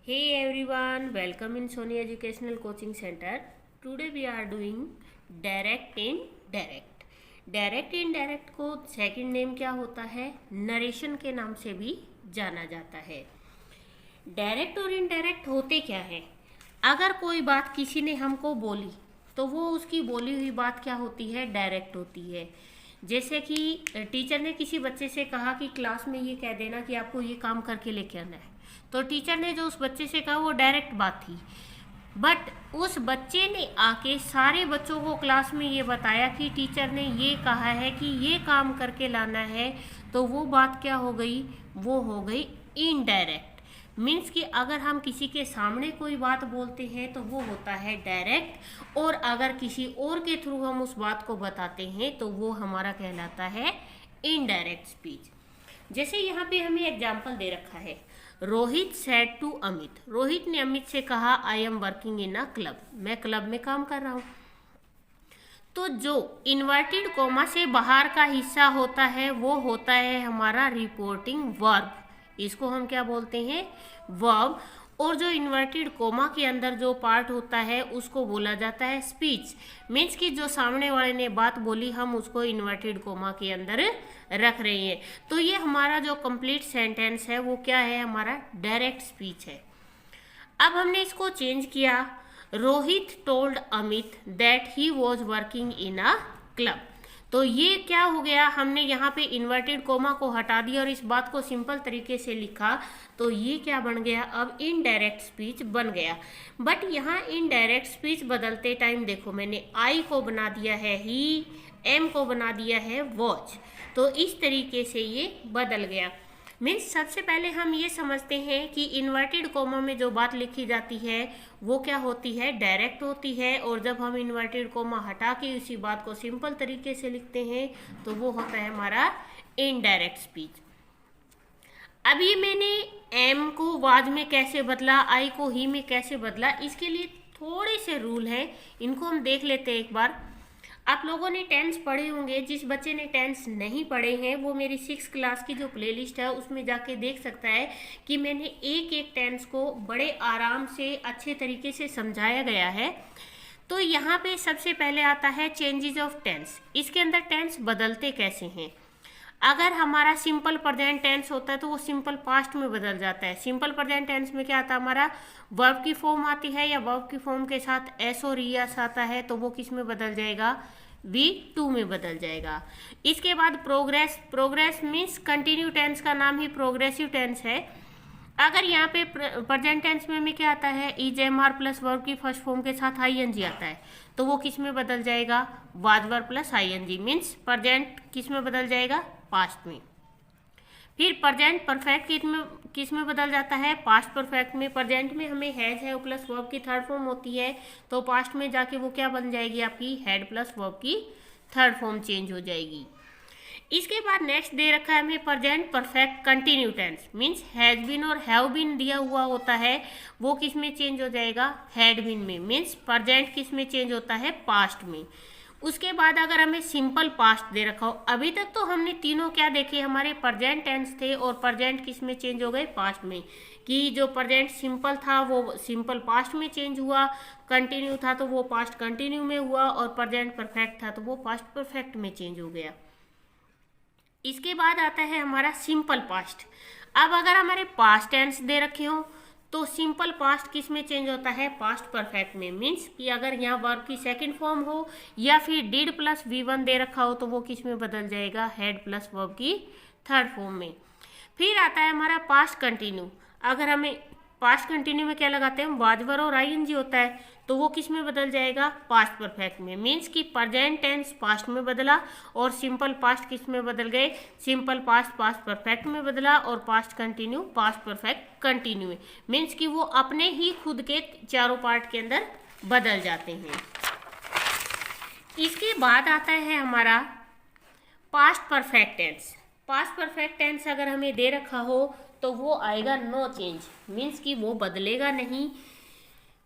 Hey everyone, welcome in Sony Educational Coaching Center. Today we are doing direct indirect. Direct indirect को second name क्या होता है? Narration के नाम से भी जाना जाता है। डायरेक्ट और इनडायरेक्ट होते क्या है? अगर कोई बात किसी ने हमको बोली तो वो उसकी बोली हुई बात क्या होती है? डायरेक्ट होती है। जैसे कि टीचर ने किसी बच्चे से कहा कि क्लास में ये कह देना कि आपको ये काम करके लेके आना है, तो टीचर ने जो उस बच्चे से कहा वो डायरेक्ट बात थी। बट उस बच्चे ने आके सारे बच्चों को क्लास में ये बताया कि टीचर ने ये कहा है कि ये काम करके लाना है, तो वो बात क्या हो गई? वो हो गई इनडायरेक्ट। मीन्स कि अगर हम किसी के सामने कोई बात बोलते हैं तो वो होता है डायरेक्ट, और अगर किसी और के थ्रू हम उस बात को बताते हैं तो वो हमारा कहलाता है इनडायरेक्ट स्पीच। जैसे यहाँ पे हमें एग्जाम्पल दे रखा है, रोहित सेड टू अमित। रोहित ने अमित से कहा I am working in a club, मैं क्लब में काम कर रहा हूँ। तो जो इन्वर्टेड कोमा से बाहर का हिस्सा होता है वो होता है हमारा रिपोर्टिंग वर्ब। इसको हम क्या बोलते हैं? वर्ब। और जो इन्वर्टेड कोमा के अंदर जो पार्ट होता है उसको बोला जाता है स्पीच। मीन्स कि जो सामने वाले ने बात बोली हम उसको इन्वर्टेड कोमा के अंदर रख रहे हैं। तो ये हमारा जो कंप्लीट सेंटेंस है वो क्या है? हमारा डायरेक्ट स्पीच है। अब हमने इसको चेंज किया, Rohit told Amit that he was working in a club. तो ये क्या हो गया? हमने यहाँ पे इन्वर्टेड कोमा को हटा दिया और इस बात को सिंपल तरीके से लिखा, तो ये क्या बन गया? अब इनडायरेक्ट स्पीच बन गया। बट यहाँ इनडायरेक्ट स्पीच बदलते टाइम देखो, मैंने आई को बना दिया है ही, एम को बना दिया है वॉच। तो इस तरीके से ये बदल गया। मीन्स सबसे पहले हम ये समझते हैं कि इन्वर्टेड कोमा में जो बात लिखी जाती है वो क्या होती है? डायरेक्ट होती है। और जब हम इन्वर्टेड कोमा हटा के उसी बात को सिंपल तरीके से लिखते हैं तो वो होता है हमारा इनडायरेक्ट स्पीच। अब ये मैंने एम को वाज में कैसे बदला, आई को ही में कैसे बदला, इसके लिए थोड़े से रूल हैं, इनको हम देख लेते हैं एक बार। आप लोगों ने टेंस पढ़े होंगे। जिस बच्चे ने टेंस नहीं पढ़े हैं वो मेरी 6 क्लास की जो प्लेलिस्ट है उसमें जाके देख सकता है कि मैंने एक एक टेंस को बड़े आराम से अच्छे तरीके से समझाया गया है। तो यहाँ पे सबसे पहले आता है चेंजेस ऑफ टेंस। इसके अंदर टेंस बदलते कैसे हैं? अगर हमारा सिंपल प्रेजेंट टेंस होता है तो वो सिंपल पास्ट में बदल जाता है। सिंपल प्रेजेंट टेंस में क्या आता है? हमारा वर्ब की फॉर्म आती है, या वर्ब की फॉर्म के साथ एस और ईएस आता है, तो वो किस में बदल जाएगा? V2 में बदल जाएगा। इसके बाद progress. Progress means continue tense का नाम ही प्रोग्रेसिव टेंस है। अगर यहाँ पे प्रेजेंट टेंस में क्या आता है? Is am are plus verb की फर्स्ट फॉर्म के साथ ING आता है, तो वो किस में बदल जाएगा? Was verb plus ING। Means present किस में बदल जाएगा? पास्ट में। फिर प्रेजेंट परफेक्ट किस में बदल जाता है? पास्ट परफेक्ट में। प्रेजेंट में हमें हैज है प्लस वर्ब की थर्ड फॉर्म होती है, तो पास्ट में जाके वो क्या बन जाएगी? आपकी हैड प्लस वर्ब की थर्ड फॉर्म चेंज हो जाएगी। इसके बाद नेक्स्ट दे रखा है हमें present perfect continue tense. Means has been और हैव बीन दिया हुआ होता है, वो किस में चेंज हो जाएगा? हैड बीन में। मीन्स प्रेजेंट किस में चेंज होता है? पास्ट में। उसके बाद अगर हमें सिंपल पास्ट दे रखा हो, अभी तक तो हमने तीनों क्या देखे? हमारे प्रेजेंट टेंस थे, और प्रेजेंट किस में चेंज हो गए? पास्ट में। कि जो प्रेजेंट सिंपल था वो सिंपल पास्ट में चेंज हुआ, कंटिन्यू था तो वो पास्ट कंटिन्यू में हुआ, और प्रेजेंट परफेक्ट था तो वो पास्ट परफेक्ट में चेंज हो गया। इसके बाद आता है हमारा सिंपल पास्ट। अब अगर हमारे पास्ट टेंस दे रखे हो तो सिंपल पास्ट किस में चेंज होता है? पास्ट परफेक्ट में। मीन्स कि अगर यहाँ वर्ब की सेकंड फॉर्म हो या फिर डिड प्लस V1 दे रखा हो तो वो किस में बदल जाएगा? हैड प्लस वर्ब की थर्ड फॉर्म में। फिर आता है हमारा पास्ट कंटिन्यू। अगर हमें पास्ट कंटिन्यू में क्या लगाते हैं? वाज वर्ब और ING होता है, तो वो किस में बदल जाएगा? पास्ट परफेक्ट में। मीन्स कि प्रेजेंट टेंस पास्ट में बदला और सिंपल पास्ट किस में बदल गए? सिंपल पास्ट पास्ट परफेक्ट में बदला, और past continue past perfect continue में। मीन्स कि वो अपने ही खुद के चारों पार्ट के अंदर बदल जाते हैं। इसके बाद आता है हमारा past perfect tense. Past perfect tense अगर हमें दे रखा हो तो वो आएगा नो चेंज। मीन्स कि वो बदलेगा नहीं।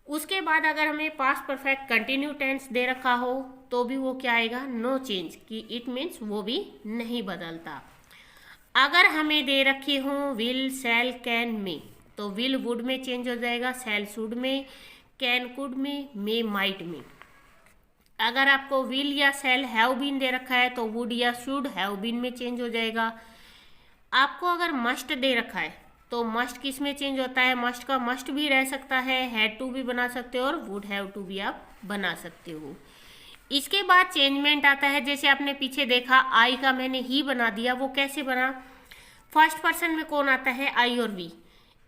उसके बाद अगर हमें पास्ट परफेक्ट कंटिन्यू टेंस दे रखा हो तो भी वो क्या आएगा? No change. कि इट मीन्स वो भी नहीं बदलता। अगर हमें दे रखे हों विल, शैल, कैन, मे, तो विल वुड में चेंज हो जाएगा, शैल शुड में, कैन कुड में, मे माइट में। अगर आपको विल या शैल हैव बीन दे रखा है तो वुड या शुड हैव बीन में चेंज हो जाएगा। आपको अगर मस्ट दे रखा है तो मस्ट किस में चेंज होता है, मस्ट का मस्ट भी रह सकता है, हैड टू भी बना सकते हो और वुड हैव टू भी आप बना सकते हो। इसके बाद चेंजमेंट आता है, जैसे आपने पीछे देखा आई का मैंने ही बना दिया, वो कैसे बना, फर्स्ट पर्सन में कौन आता है, आई और वी,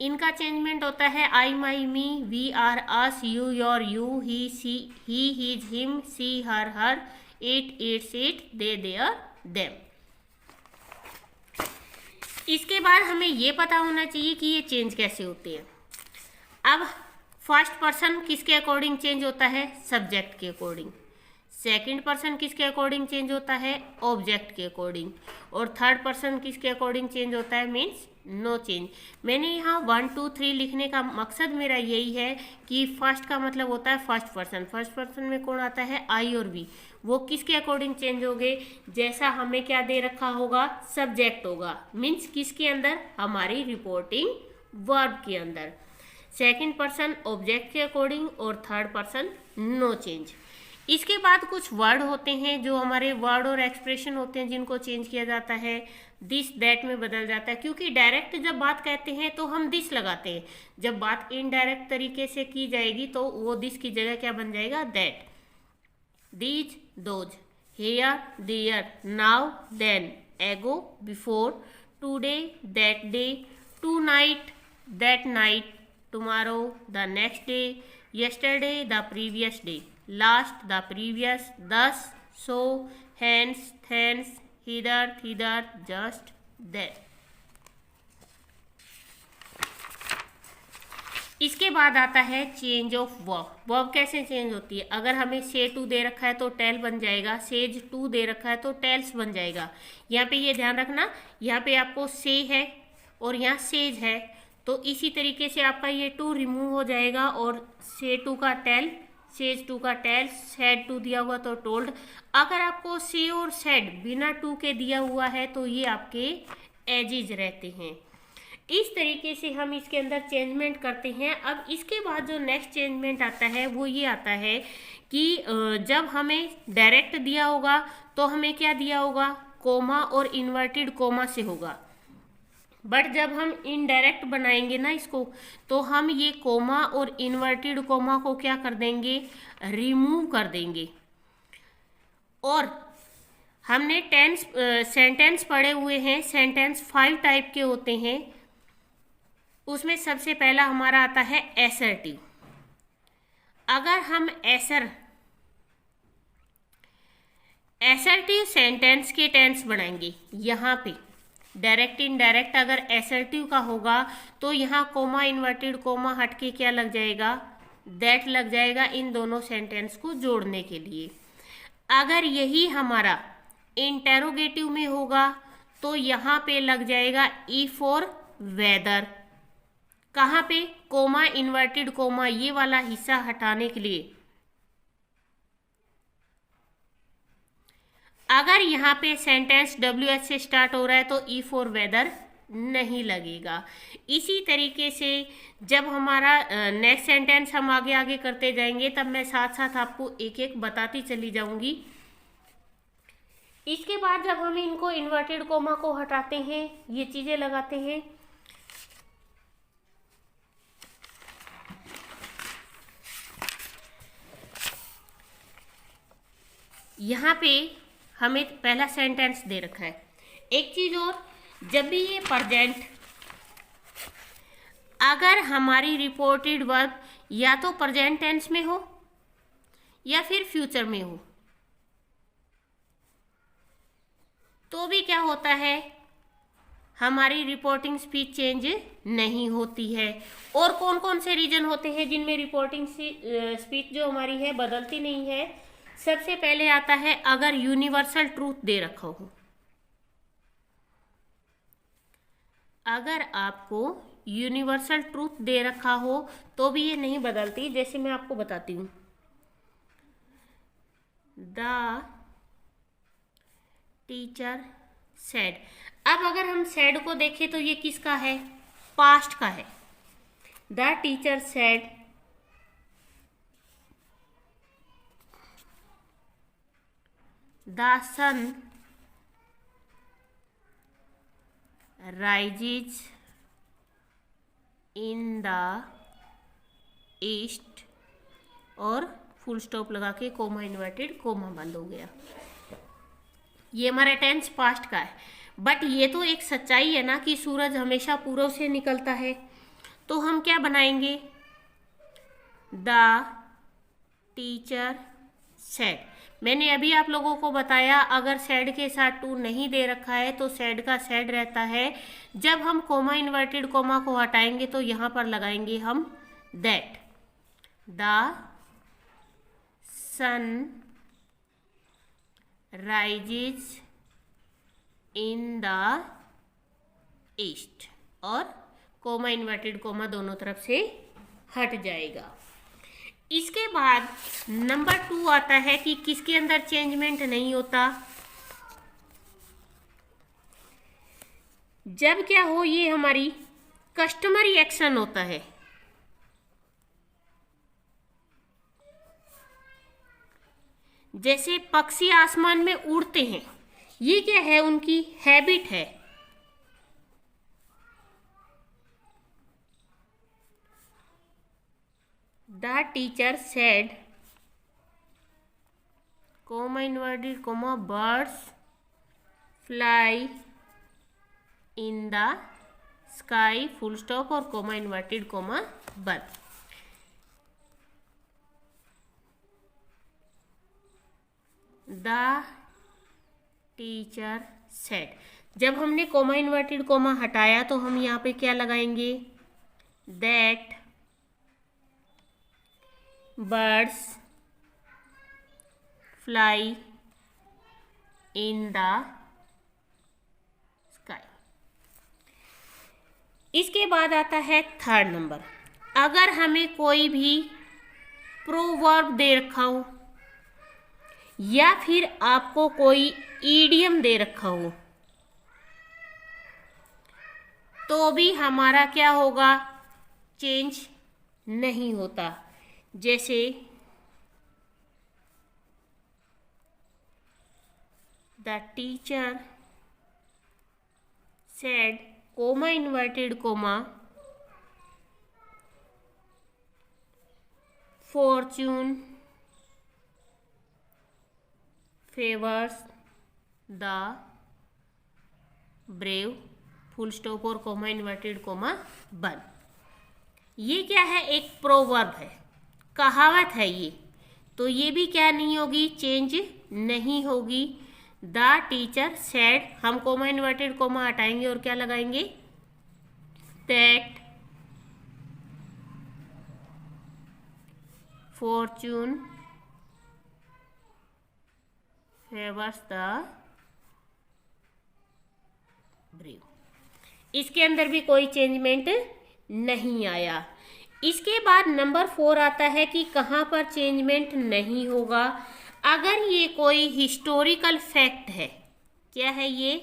इनका चेंजमेंट होता है I my me, we our us, you your you, he she he his him, she her her, it its it, they their them. इसके बाद हमें ये पता होना चाहिए कि ये चेंज कैसे होते हैं। अब फर्स्ट पर्सन किसके अकॉर्डिंग चेंज होता है, सब्जेक्ट के अकॉर्डिंग। सेकंड पर्सन किसके अकॉर्डिंग चेंज होता है, ऑब्जेक्ट के अकॉर्डिंग। और थर्ड पर्सन किसके अकॉर्डिंग चेंज होता है, मीन्स नो चेंज। मैंने यहाँ 1 2 3 लिखने का मकसद मेरा यही है कि फर्स्ट का मतलब होता है फर्स्ट पर्सन। फर्स्ट पर्सन में कौन आता है, आई और वी, वो किसके अकॉर्डिंग चेंज होंगे, जैसा हमें क्या दे रखा होगा, सब्जेक्ट होगा, मीन्स किसके अंदर, हमारी रिपोर्टिंग वर्ब के अंदर। सेकंड पर्सन ऑब्जेक्ट के अकॉर्डिंग और थर्ड पर्सन नो चेंज। इसके बाद कुछ वर्ड होते हैं जो हमारे वर्ड और एक्सप्रेशन होते हैं जिनको चेंज किया जाता है, दिस दैट में बदल जाता है, क्योंकि डायरेक्ट जब बात कहते हैं तो हम दिस लगाते हैं, जब बात इनडायरेक्ट तरीके से की जाएगी तो वो दिस की जगह क्या बन जाएगा, that. These those, here there, now then, ago before, today that day, tonight that night, tomorrow the next day, yesterday the previous day, last the previous, thus, so, hence, thence, hither, thither, just, there। इसके बाद आता है change of verb. Verb कैसे change होती है, अगर हमें से टू दे रखा है तो टेल बन जाएगा, सेज टू दे रखा है तो टेल्स बन जाएगा। यहाँ पे ये ध्यान रखना, यहाँ पे आपको से है और यहाँ सेज है, तो इसी तरीके से आपका ये टू रिमूव हो जाएगा और से टू का टेल, सेज टू का टेल, सेड टू दिया हुआ तो टोल्ड। अगर आपको से और सेड बिना टू के दिया हुआ है तो ये आपके एजिज रहते हैं। इस तरीके से हम इसके अंदर चेंजमेंट करते हैं। अब इसके बाद जो नेक्स्ट चेंजमेंट आता है वो ये आता है कि जब हमें डायरेक्ट दिया होगा तो हमें क्या दिया होगा, कोमा और इन्वर्टेड कोमा से होगा, बट जब हम इनडायरेक्ट बनाएंगे ना इसको तो हम ये कोमा और इन्वर्टेड कोमा को क्या कर देंगे, रिमूव कर देंगे। और हमने सेंटेंस पढ़े हुए हैं, सेंटेंस 5 टाइप के होते हैं, उसमें सबसे पहला हमारा आता है एसर्टिव। अगर हम एसर्टिव सेंटेंस के टेंस बनाएंगे, यहाँ पे डायरेक्ट इनडायरेक्ट अगर एसर्टिव का होगा तो यहाँ कोमा इन्वर्टेड कोमा हट के क्या लग जाएगा, दैट लग जाएगा, इन दोनों सेंटेंस को जोड़ने के लिए। अगर यही हमारा इंटेरोगेटिव में होगा तो यहाँ पे लग जाएगा ई फॉर वेदर। कहाँ पे, कोमा इन्वर्टेड कोमा ये वाला हिस्सा हटाने के लिए। अगर यहाँ पे सेंटेंस WH से स्टार्ट हो रहा है तो ई फॉर वेदर नहीं लगेगा। इसी तरीके से जब हमारा नेक्स्ट सेंटेंस हम आगे आगे करते जाएंगे तब मैं साथ साथ आपको एक एक बताती चली जाऊंगी। इसके बाद जब हम इनको इन्वर्टेड कोमा को हटाते हैं, ये चीजें लगाते हैं, यहाँ पे हमें पहला सेंटेंस दे रखा है। एक चीज और, जब भी ये प्रेजेंट, अगर हमारी रिपोर्टेड वर्ब या तो प्रेजेंट टेंस में हो या फिर फ्यूचर में हो तो भी क्या होता है, हमारी रिपोर्टिंग स्पीच चेंज नहीं होती है। और कौन कौन से रीजन होते हैं जिनमें रिपोर्टिंग स्पीच जो हमारी है बदलती नहीं है। सबसे पहले आता है अगर यूनिवर्सल ट्रूथ दे रखा हो। अगर आपको यूनिवर्सल ट्रूथ दे रखा हो तो भी ये नहीं बदलती। जैसे मैं आपको बताती हूँ, द टीचर सेड। अब अगर हम सेड को देखें तो ये किसका है, पास्ट का है। The teacher said the sun rises in the east, और फुल स्टॉप लगा के कोमा इन्वर्टेड कोमा बंद हो गया। ये हमारा टेंस पास्ट का है, बट ये तो एक सच्चाई है ना कि सूरज हमेशा पूर्व से निकलता है। तो हम क्या बनाएंगे, द टीचर सेड। मैंने अभी आप लोगों को बताया अगर सेड के साथ टू नहीं दे रखा है तो सेड का सेड रहता है। जब हम कोमा इन्वर्टेड कोमा को हटाएंगे तो यहाँ पर लगाएंगे हम that. The sun rises in the east, और कोमा इन्वर्टेड कोमा दोनों तरफ से हट जाएगा। इसके बाद नंबर 2 आता है कि किसके अंदर चेंजमेंट नहीं होता। जब क्या हो, ये हमारी कस्टमरी एक्शन होता है। जैसे पक्षी आसमान में उड़ते हैं, ये क्या है, उनकी हैबिट है। The teacher said comma inverted coma birds fly in the sky, full stop और कोमा इन्वर्टेड कोमा बंद। द टीचर सेड, जब हमने कोमा इन्वर्टेड कोमा हटाया तो हम यहाँ पे क्या लगाएंगे, that birds fly in the sky. इसके बाद आता है थर्ड नंबर। अगर हमें कोई भी प्रोवर्ब दे रखा हो या फिर आपको कोई ईडियम दे रखा हो तो भी हमारा क्या होगा, चेंज नहीं होता। जैसे the teacher said comma inverted coma Fortune favours the brave, full stop और कोमा इन्वर्टेड कोमा बंद। ये क्या है, एक प्रोवर्ब है, कहावत है ये, तो ये भी क्या नहीं होगी, चेंज नहीं होगी। द टीचर सेड, हम कोमा इन्वर्टेड कोमा हटाएंगे और क्या लगाएंगे, that Fortune favours the brave. इसके अंदर भी कोई चेंजमेंट नहीं आया। इसके बाद नंबर 4 आता है कि कहाँ पर चेंजमेंट नहीं होगा, अगर ये कोई हिस्टोरिकल फैक्ट है। क्या है ये,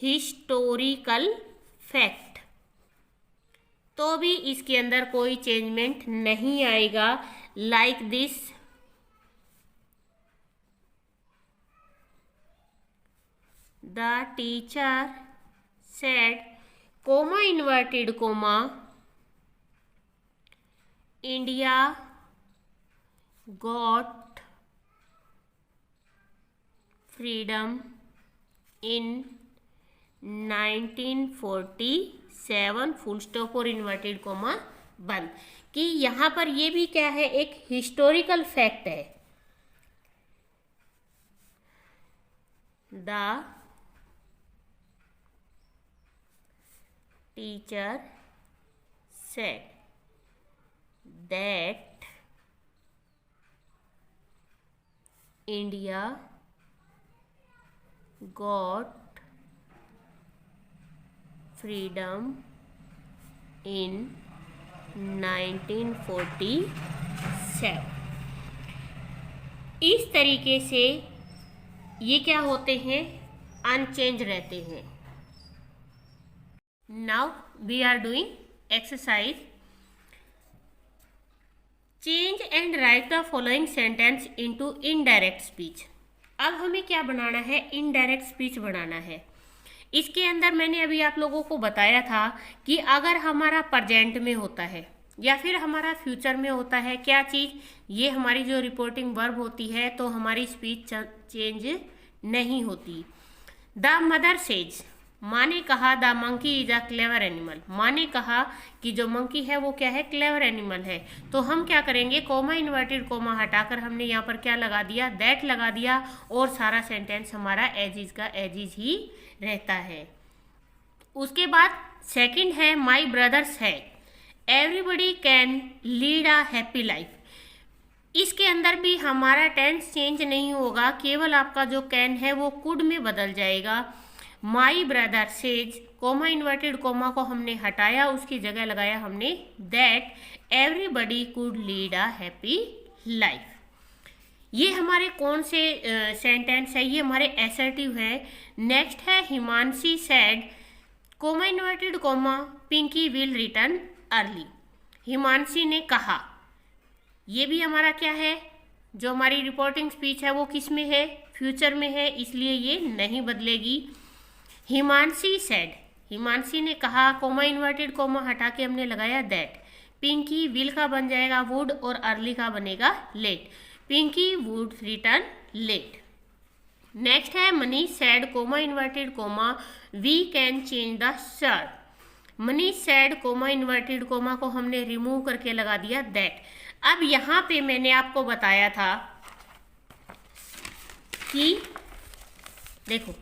हिस्टोरिकल फैक्ट, तो भी इसके अंदर कोई चेंजमेंट नहीं आएगा। Like this, the teacher said comma inverted coma India got freedom in 1947, full stop और इन्वर्टेड कोमा बंद। कि यहाँ पर ये भी क्या है, एक हिस्टोरिकल फैक्ट है। The teacher said that India got freedom in 1947। इस तरीके से ये क्या होते हैं, अनचेंज रहते हैं। Now we are doing exercise change and write the following sentence into indirect speech. अब हमें क्या बनाना है, इनडायरेक्ट स्पीच बनाना है। इसके अंदर मैंने अभी आप लोगों को बताया था कि अगर हमारा प्रेजेंट में होता है या फिर हमारा फ्यूचर में होता है, क्या चीज़, ये हमारी जो रिपोर्टिंग वर्ब होती है, तो हमारी स्पीच चेंज नहीं होती। द मदर सेज, माँ ने कहा the monkey is a clever animal. माँ ने कहा कि जो मंकी है वो क्या है, क्लेवर एनिमल है। तो हम क्या करेंगे, कोमा इन्वर्टेड कोमा हटाकर हमने यहाँ पर क्या लगा दिया, दैट लगा दिया, और सारा सेंटेंस हमारा एज इज का एज इज ही रहता है। उसके बाद सेकंड है my brother said everybody can lead a happy life. इसके अंदर भी हमारा टेंस चेंज नहीं होगा, केवल आपका जो कैन है वो कुड में बदल जाएगा। My brother says, coma inverted comma को हमने हटाया, उसकी जगह लगाया हमने that everybody could lead a happy life. ये हमारे कौन से सेंटेंस है, ये हमारे असर्टिव है। नेक्स्ट है Himanshi said comma inverted comma Pinky will return early. Himanshi ने कहा, ये भी हमारा क्या है, जो हमारी रिपोर्टिंग स्पीच है वो किस में है, फ्यूचर में है, इसलिए ये नहीं बदलेगी। हिमांशी सेड, हिमांशी ने कहा, कोमा इन्वर्टेड कोमा हटा के हमने लगाया दैट। पिंकी विल का बन जाएगा वुड और अर्ली का बनेगा late. Pinky would return late. Next है Manish said comma inverted comma we can change the shirt. Manish said comma inverted comma को हमने रिमूव करके लगा दिया दैट। अब यहाँ पे मैंने आपको बताया था कि देखो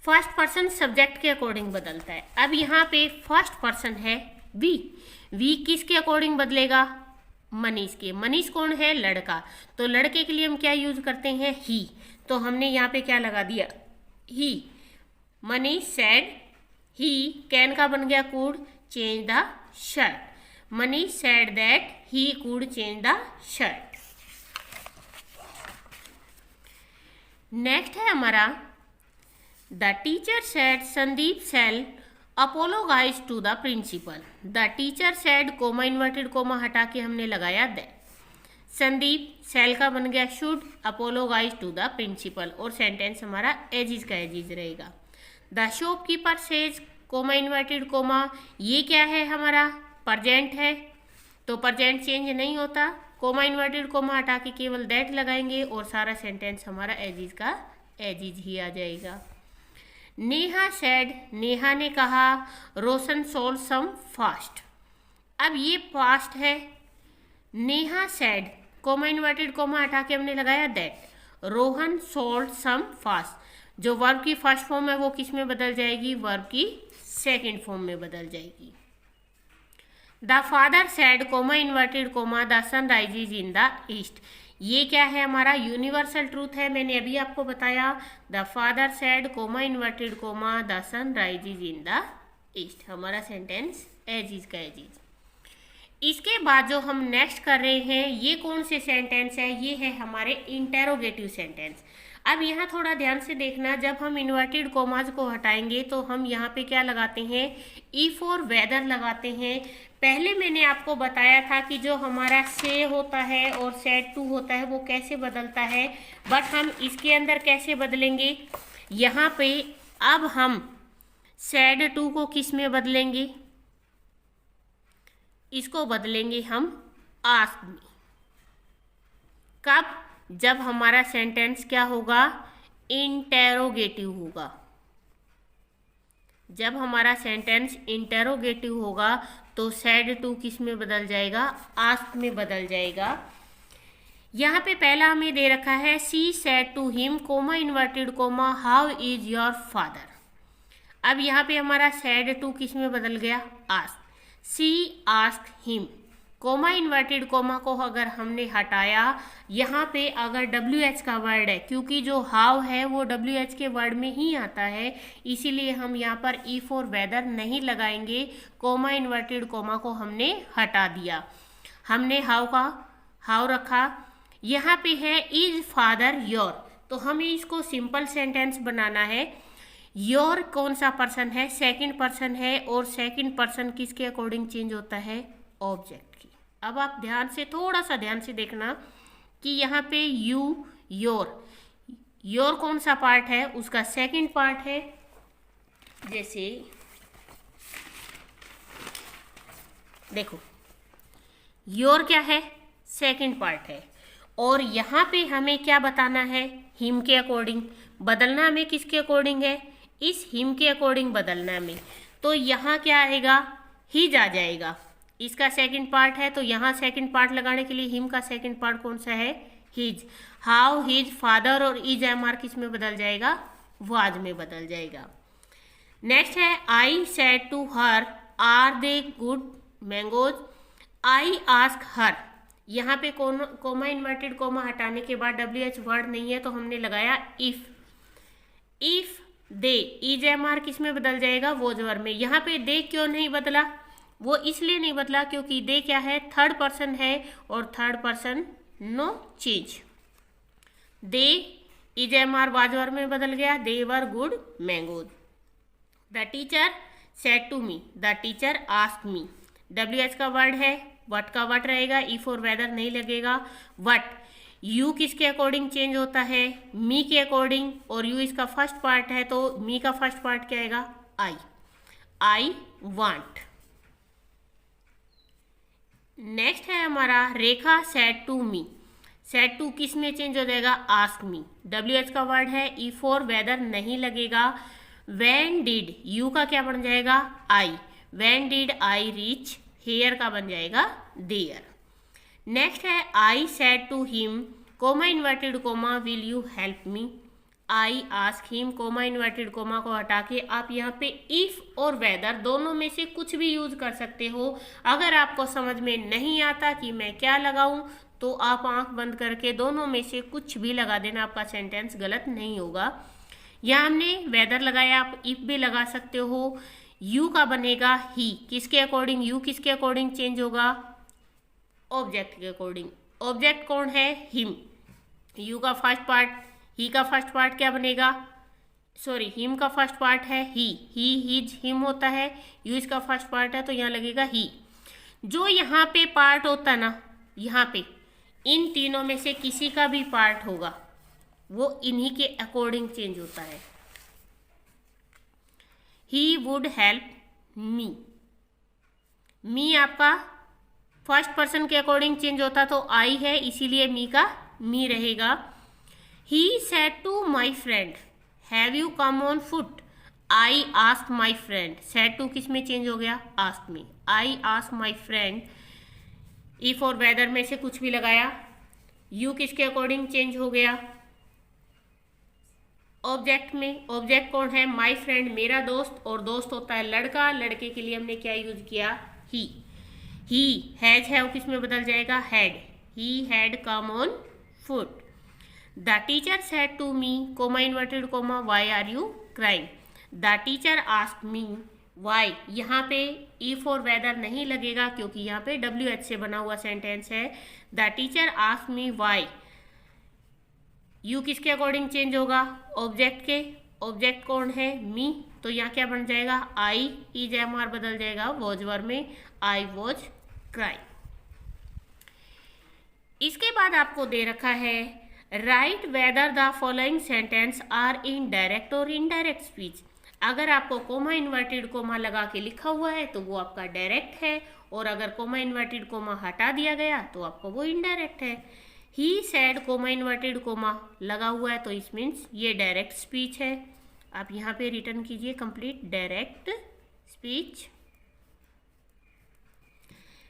फर्स्ट पर्सन सब्जेक्ट के अकॉर्डिंग बदलता है। अब यहाँ पे फर्स्ट पर्सन है वी, वी किसके अकॉर्डिंग बदलेगा, मनीष के। मनीष कौन है, लड़का, तो लड़के के लिए हम क्या यूज करते हैं, ही, तो हमने यहाँ पे क्या लगा दिया, he. Manish said he can का बन गया could change the shirt. Manish said that he could change the shirt. Next है हमारा the teacher said Sandeep shall apologise to the principal. The teacher said comma inverted comma हटा के हमने लगाया दैट। संदीप सेल का बन गया शुड अपोलोगाइज टू द प्रिंसिपल, और सेंटेंस हमारा एजिज का एजिज रहेगा। The shopkeeper says coma inverted coma, ये क्या है, हमारा प्रेजेंट है, तो प्रेजेंट चेंज नहीं होता, कोमा इन्वर्टेड कोमा हटा के केवल दैट लगाएंगे और सारा सेंटेंस हमारा एजिज का एजिज ही आ जाएगा। नेहा सेड, नेहा ने कहा, रोशन सोल्ड सम फास्ट। अब ये फास्ट है, Neha said comma inverted comma हटा के हमने लगाया that. Rohan sold some fast, जो वर्ब की फर्स्ट फॉर्म है वो किस में बदल जाएगी, वर्ब की सेकंड फॉर्म में बदल जाएगी। The father said comma inverted comma the sun rises in the east. ये क्या है, हमारा यूनिवर्सल ट्रूथ है, मैंने अभी आपको बताया। The father said comma inverted comma the sun rises in the east, हमारा सेंटेंस एज इज का एज इज। इसके बाद जो हम नेक्स्ट कर रहे हैं, ये कौन से सेंटेंस है, ये है हमारे इंटेरोगेटिव सेंटेंस। अब यहाँ थोड़ा ध्यान से देखना, जब हम इन्वर्टेड कोमाज को हटाएंगे तो हम यहाँ पे क्या लगाते हैं, ई फॉर वेदर लगाते हैं। पहले मैंने आपको बताया था कि जो हमारा से होता है और सेड टू होता है वो कैसे बदलता है, बट हम इसके अंदर कैसे बदलेंगे, यहाँ पे अब हम सेड टू को किस में बदलेंगे, इसको बदलेंगे हम आस्क में। कब, जब हमारा सेंटेंस क्या होगा, इंटेरोगेटिव होगा। जब हमारा सेंटेंस इंटेरोगेटिव होगा तो सेड टू किस में बदल जाएगा, आस्क में बदल जाएगा। यहाँ पे पहला हमें दे रखा है she said to him comma inverted comma how is your father. अब यहाँ पे हमारा सेड टू किस में बदल गया, ask. She ask him, comma inverted comma को अगर हमने हटाया, यहाँ पे अगर WH का वर्ड है, क्योंकि जो हाउ है वो WH के वर्ड में ही आता है, इसीलिए हम यहाँ पर ई फॉर वेदर नहीं लगाएंगे, कोमा इन्वर्टेड कोमा को हमने हटा दिया। हमने हाउ का हाउ रखा। यहाँ पे है इज फादर योर, तो हमें इसको सिंपल सेंटेंस बनाना है। योर कौन सा पर्सन है, सेकंड पर्सन है, और सेकंड पर्सन किसके अकॉर्डिंग चेंज होता है, ऑब्जेक्ट की। अब आप ध्यान से, थोड़ा सा ध्यान से देखना कि यहाँ पे यू, योर कौन सा पार्ट है, उसका सेकंड पार्ट है। जैसे देखो, योर क्या है, सेकंड पार्ट है, और यहाँ पे हमें क्या बताना है, हिम के अकॉर्डिंग बदलना हमें किसके अकॉर्डिंग है, इस हिम के अकॉर्डिंग बदलना हमें। तो यहाँ क्या आएगा, हिज आ जाएगा। इसका सेकंड पार्ट है तो यहाँ सेकंड पार्ट लगाने के लिए हिम का सेकंड पार्ट कौन सा है, हिज। हाउ हिज फादर और इज एम किस में बदल जाएगा, वाज में बदल जाएगा। नेक्स्ट है I said to her are they good mangoes. I ask her, यहाँ पे कोमा इन्वर्टेड कोमा हटाने के बाद WH वर्ड नहीं है तो हमने लगाया if. If they, is am are किस में बदल जाएगा, वोज वर्ब में। यहाँ पे दे क्यों नहीं बदला, वो इसलिए नहीं बदला क्योंकि दे क्या है, थर्ड पर्सन है, और थर्ड पर्सन नो चीज। They is am are was verb में बदल गया, they were good mangoes. The teacher said to me, the teacher asked me. WH का वर्ड है, वट का वट रहेगा, इफ और वेदर नहीं लगेगा। वट, यू किसके अकॉर्डिंग चेंज होता है, मी के अकॉर्डिंग, और यू इसका फर्स्ट पार्ट है तो मी का फर्स्ट पार्ट क्या आएगा, आई। I want. नेक्स्ट है हमारा Rekha said to me. Said to किस में चेंज हो जाएगा, आस्क मी। WH का वर्ड है, इफ और वेदर नहीं लगेगा। व्हेन डिड, यू का क्या बन जाएगा, I. When did I reach, here का बन जाएगा देयर। नेक्स्ट है I said to him comma inverted comma will you help me. I ask him, comma inverted comma को हटा के आप यहाँ पे इफ और वेदर दोनों में से कुछ भी यूज कर सकते हो। अगर आपको समझ में नहीं आता कि मैं क्या लगाऊं तो आप आंख बंद करके दोनों में से कुछ भी लगा देना, आपका सेंटेंस गलत नहीं होगा। यहाँ हमने वेदर लगाया, आप इफ भी लगा सकते हो। यू का बनेगा ही, किसके अकॉर्डिंग, यू किसके अकॉर्डिंग चेंज होगा, ऑब्जेक्ट के अकॉर्डिंग। ऑब्जेक्ट कौन है, हिम। यू का फर्स्ट पार्ट, ही का फर्स्ट पार्ट क्या बनेगा, सॉरी हिम का फर्स्ट पार्ट है ही, हिज हिम होता है। यू इसका फर्स्ट पार्ट है तो यहाँ लगेगा ही। जो यहाँ पे पार्ट होता ना, यहाँ पे इन तीनों में से किसी का भी पार्ट होगा वो इन्हीं के अकॉर्डिंग चेंज होता है। He would help me, मी आपका फर्स्ट पर्सन के अकॉर्डिंग चेंज होता तो आई है, इसीलिए मी का मी रहेगा। He said to my friend, have you come on foot? I asked my friend, said to किस में चेंज हो गया, asked me। I asked my friend, if और whether में से कुछ भी लगाया। You किसके अकॉर्डिंग चेंज हो गया, ऑब्जेक्ट में। ऑब्जेक्ट कौन है, माई फ्रेंड मेरा दोस्त, और दोस्त होता है लड़का। लड़के के लिए हमने क्या यूज किया, ही। हैज है वो किस में बदल जाएगा, had. He had come on foot. The teacher said to me comma inverted comma why are you crying. The teacher asked me why, यहाँ पे इफ और वेदर नहीं लगेगा क्योंकि यहाँ पे WH से बना हुआ सेंटेंस है। The teacher asked me why, you किसके अकॉर्डिंग चेंज होगा, ऑब्जेक्ट के। ऑब्जेक्ट कौन है, मी, तो यहाँ क्या बन जाएगा, आई। इज एम आर बदल जाएगा वॉज वर्ब में, आई वॉज क्राइंग। इसके बाद आपको दे रखा है write whether the following sentence are in direct और इनडायरेक्ट स्पीच। अगर आपको कोमा इन्वर्टेड कोमा लगा के लिखा हुआ है तो वो आपका डायरेक्ट है, और अगर कोमा इन्वर्टेड कोमा हटा दिया गया तो आपको वो इनडायरेक्ट है। ही सैड कोमा इन्वर्टेड कोमा लगा हुआ है तो इस मीन्स ये डायरेक्ट स्पीच है। आप यहाँ पे रिटर्न कीजिए complete direct speech.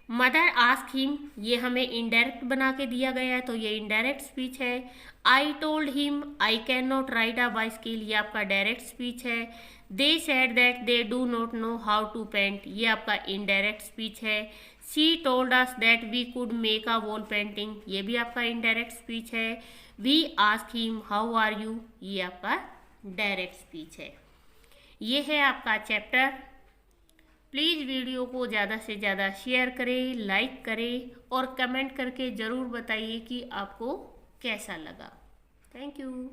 Mother ask him, ये हमें इनडायरेक्ट बना के दिया गया है तो ये इनडायरेक्ट स्पीच है। I told him I can not ride a bicycle, ये आपका डायरेक्ट स्पीच है। They said that they do not know how to paint, ये आपका इनडायरेक्ट स्पीच है। She told us that we could make a wall painting, ये भी आपका indirect speech है। We ask him how are you, ये आपका डायरेक्ट स्पीच है। ये है आपका चैप्टर। प्लीज़ वीडियो को ज़्यादा से ज़्यादा शेयर करें, लाइक करें और कमेंट करके ज़रूर बताइए कि आपको कैसा लगा। Thank you.